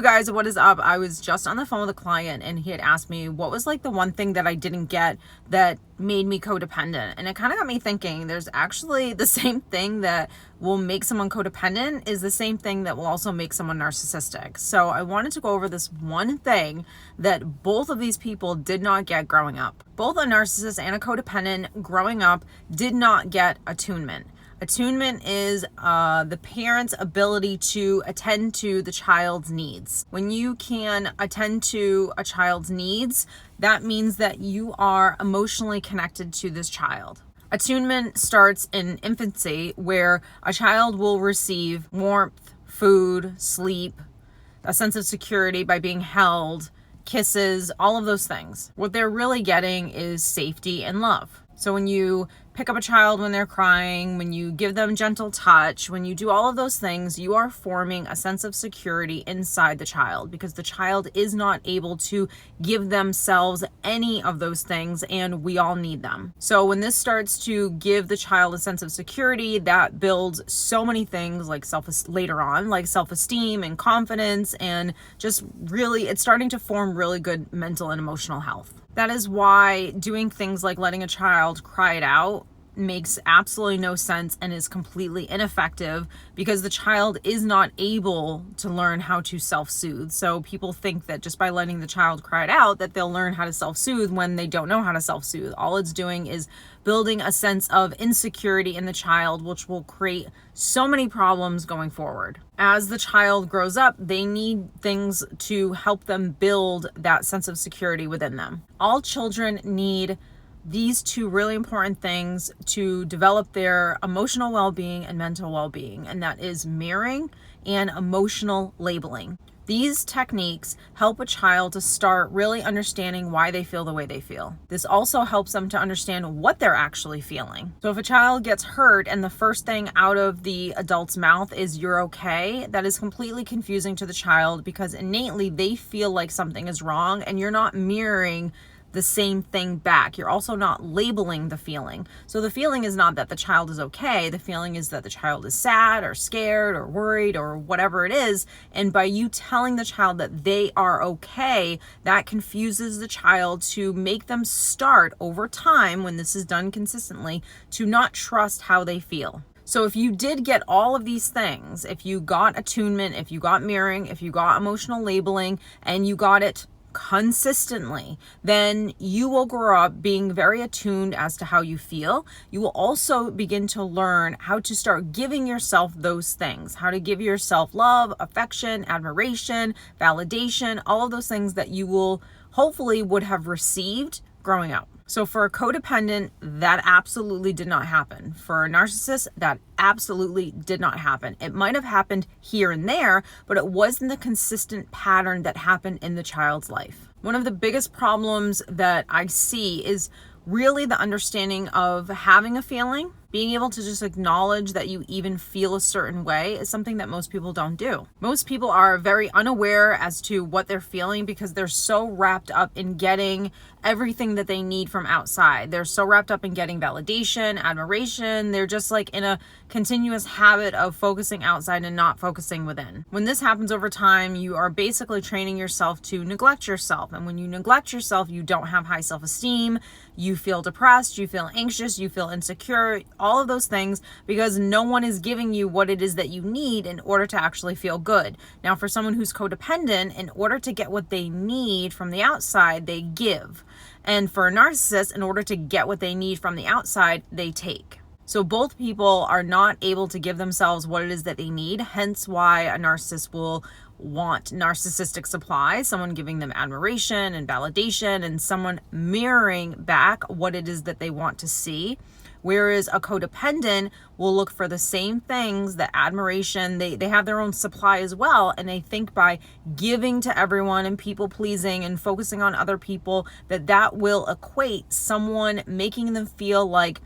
you guys, what is up? I was just on the phone with a client and he had asked me what was like the one thing that I didn't get that made me codependent. And it kind of got me thinking there's actually the same thing that will make someone codependent is the same thing that will also make someone narcissistic. So I wanted to go over this one thing that both of these people did not get growing up. Both a narcissist and a codependent growing up did not get attunement. Attunement is the parent's ability to attend to the child's needs. When you can attend to a child's needs, that means that you are emotionally connected to this child. Attunement starts in infancy, where a child will receive warmth, food, sleep, a sense of security by being held, kisses, all of those things. What they're really getting is safety and love. So when you pick up a child when they're crying, when you give them gentle touch, when you do all of those things, you are forming a sense of security inside the child because the child is not able to give themselves any of those things, and we all need them. So when this starts to give the child a sense of security, that builds so many things like self-esteem and confidence, and just really it's starting to form really good mental and emotional health. That is why doing things like letting a child cry it out makes absolutely no sense and is completely ineffective because the child is not able to learn how to self-soothe. So people think that just by letting the child cry it out that they'll learn how to self-soothe when they don't know how to self-soothe. All it's doing is building a sense of insecurity in the child, which will create so many problems going forward. As the child grows up, they need things to help them build that sense of security within them. All children need these two really important things to develop their emotional well-being and mental well-being, and that is mirroring and emotional labeling. These techniques help a child to start really understanding why they feel the way they feel. This also helps them to understand what they're actually feeling. So if a child gets hurt and the first thing out of the adult's mouth is "you're okay," that is completely confusing to the child because innately they feel like something is wrong and you're not mirroring the same thing back. You're also not labeling the feeling. So the feeling is not that the child is okay. The feeling is that the child is sad or scared or worried or whatever it is. And by you telling the child that they are okay, that confuses the child to make them start over time, when this is done consistently, to not trust how they feel. So if you did get all of these things, if you got attunement, if you got mirroring, if you got emotional labeling, and you got it consistently, then you will grow up being very attuned as to how you feel. You will also begin to learn how to start giving yourself those things, how to give yourself love, affection, admiration, validation, all of those things that you will hopefully would have received growing up. So for a codependent, that absolutely did not happen. For a narcissist, that absolutely did not happen. It might have happened here and there, but it wasn't the consistent pattern that happened in the child's life. One of the biggest problems that I see is really the understanding of having a feeling. Being able to just acknowledge that you even feel a certain way is something that most people don't do. Most people are very unaware as to what they're feeling because they're so wrapped up in getting everything that they need from outside. They're so wrapped up in getting validation, admiration. They're just like in a continuous habit of focusing outside and not focusing within. When this happens over time, you are basically training yourself to neglect yourself. And when you neglect yourself, you don't have high self-esteem. You feel depressed, you feel anxious, you feel insecure, all of those things, because no one is giving you what it is that you need in order to actually feel good. Now, for someone who's codependent, in order to get what they need from the outside, they give. And for a narcissist, in order to get what they need from the outside, they take. So both people are not able to give themselves what it is that they need, hence why a narcissist will want narcissistic supply, someone giving them admiration and validation and someone mirroring back what it is that they want to see. Whereas a codependent will look for the same things, the admiration, they have their own supply as well, and they think by giving to everyone and people pleasing and focusing on other people that will equate someone making them feel like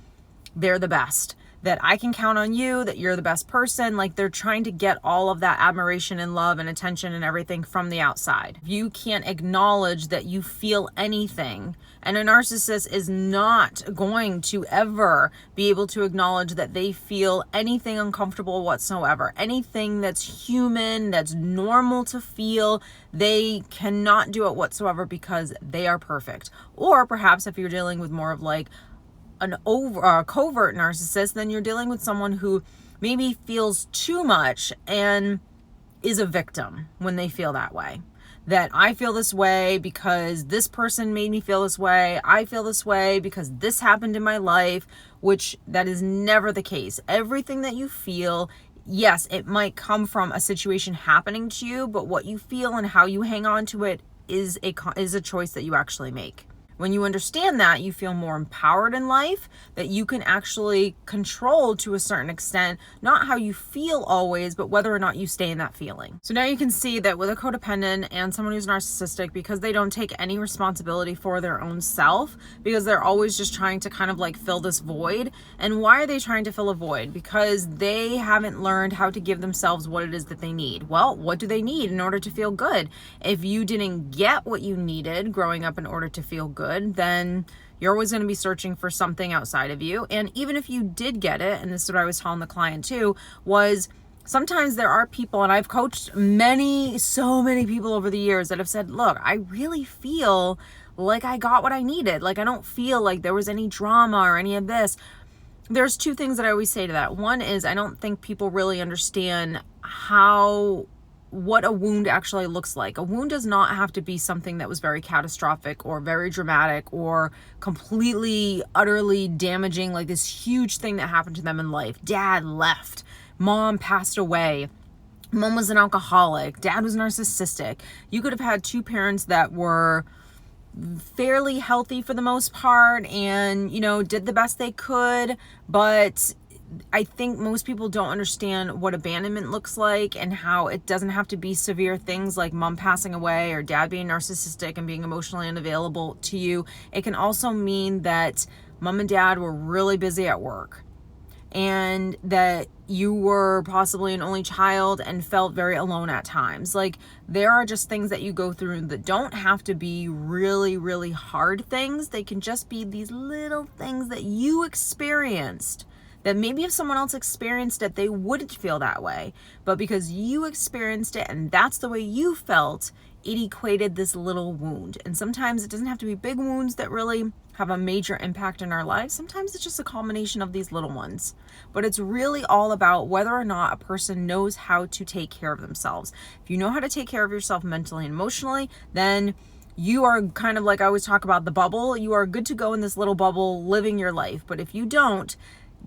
they're the best, that I can count on you, that you're the best person. Like, they're trying to get all of that admiration and love and attention and everything from the outside. You can't acknowledge that you feel anything. And a narcissist is not going to ever be able to acknowledge that they feel anything uncomfortable whatsoever. Anything that's human, that's normal to feel, they cannot do it whatsoever because they are perfect. Or perhaps if you're dealing with more of like an covert narcissist, then you're dealing with someone who maybe feels too much and is a victim when they feel that way. That I feel this way because this person made me feel this way. I feel this way because this happened in my life, which that is never the case. Everything that you feel, yes, it might come from a situation happening to you, but what you feel and how you hang on to it is a choice that you actually make. When you understand that, you feel more empowered in life, that you can actually control to a certain extent, not how you feel always, but whether or not you stay in that feeling. So now you can see that with a codependent and someone who's narcissistic, because they don't take any responsibility for their own self, because they're always just trying to kind of like fill this void. And why are they trying to fill a void? Because they haven't learned how to give themselves what it is that they need. Well, what do they need in order to feel good? If you didn't get what you needed growing up in order to feel good, then you're always going to be searching for something outside of you. And even if you did get it, and this is what I was telling the client too, was sometimes there are people, and I've coached so many people over the years that have said, look, I really feel like I got what I needed. Like, I don't feel like there was any drama or any of this. There's two things that I always say to that. One is I don't think people really understand what a wound actually looks like. A wound does not have to be something that was very catastrophic or very dramatic or completely, utterly damaging, like this huge thing that happened to them in life. Dad left. Mom passed away. Mom was an alcoholic. Dad was narcissistic. You could have had two parents that were fairly healthy for the most part and, did the best they could, but I think most people don't understand what abandonment looks like and how it doesn't have to be severe things like mom passing away or dad being narcissistic and being emotionally unavailable to you. It can also mean that mom and dad were really busy at work and that you were possibly an only child and felt very alone at times. Like, there are just things that you go through that don't have to be really, really hard things. They can just be these little things that you experienced that maybe if someone else experienced it, they wouldn't feel that way. But because you experienced it and that's the way you felt, it equated this little wound. And sometimes it doesn't have to be big wounds that really have a major impact in our lives. Sometimes it's just a culmination of these little ones. But it's really all about whether or not a person knows how to take care of themselves. If you know how to take care of yourself mentally and emotionally, then you are kind of like I always talk about the bubble. You are good to go in this little bubble living your life. But if you don't,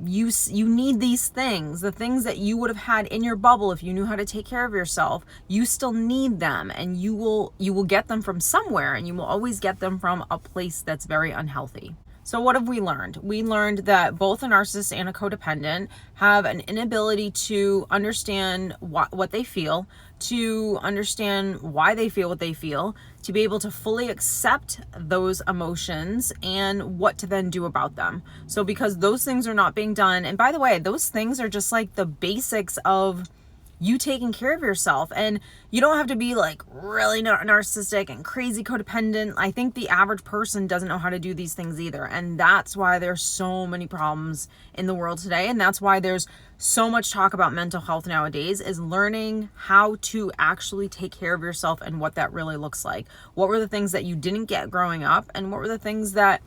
you need these things, the things that you would have had in your bubble if you knew how to take care of yourself. You still need them, and you will get them from somewhere, and you will always get them from a place that's very unhealthy. So what have we learned? We learned that both a narcissist and a codependent have an inability to understand what they feel, to understand why they feel what they feel, to be able to fully accept those emotions and what to then do about them. So because those things are not being done, and by the way, those things are just like the basics of you taking care of yourself. And you don't have to be like really narcissistic and crazy codependent. I think the average person doesn't know how to do these things either. And that's why there's so many problems in the world today. And that's why there's so much talk about mental health nowadays, is learning how to actually take care of yourself and what that really looks like. What were the things that you didn't get growing up? And what were the things that,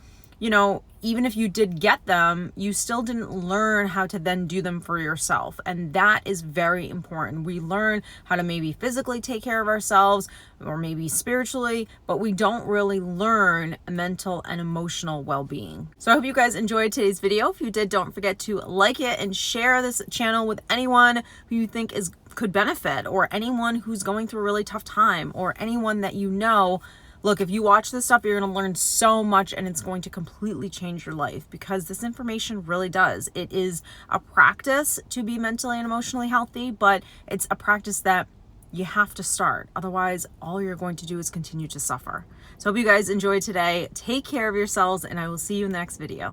even if you did get them, you still didn't learn how to then do them for yourself. And that is very important. We learn how to maybe physically take care of ourselves or maybe spiritually, but we don't really learn mental and emotional well-being. So I hope you guys enjoyed today's video. If you did, don't forget to like it and share this channel with anyone who you think could benefit, or anyone who's going through a really tough time, or anyone that you know. Look, if you watch this stuff, you're going to learn so much, and it's going to completely change your life, because this information really does. It is a practice to be mentally and emotionally healthy, but it's a practice that you have to start. Otherwise, all you're going to do is continue to suffer. So I hope you guys enjoyed today. Take care of yourselves, and I will see you in the next video.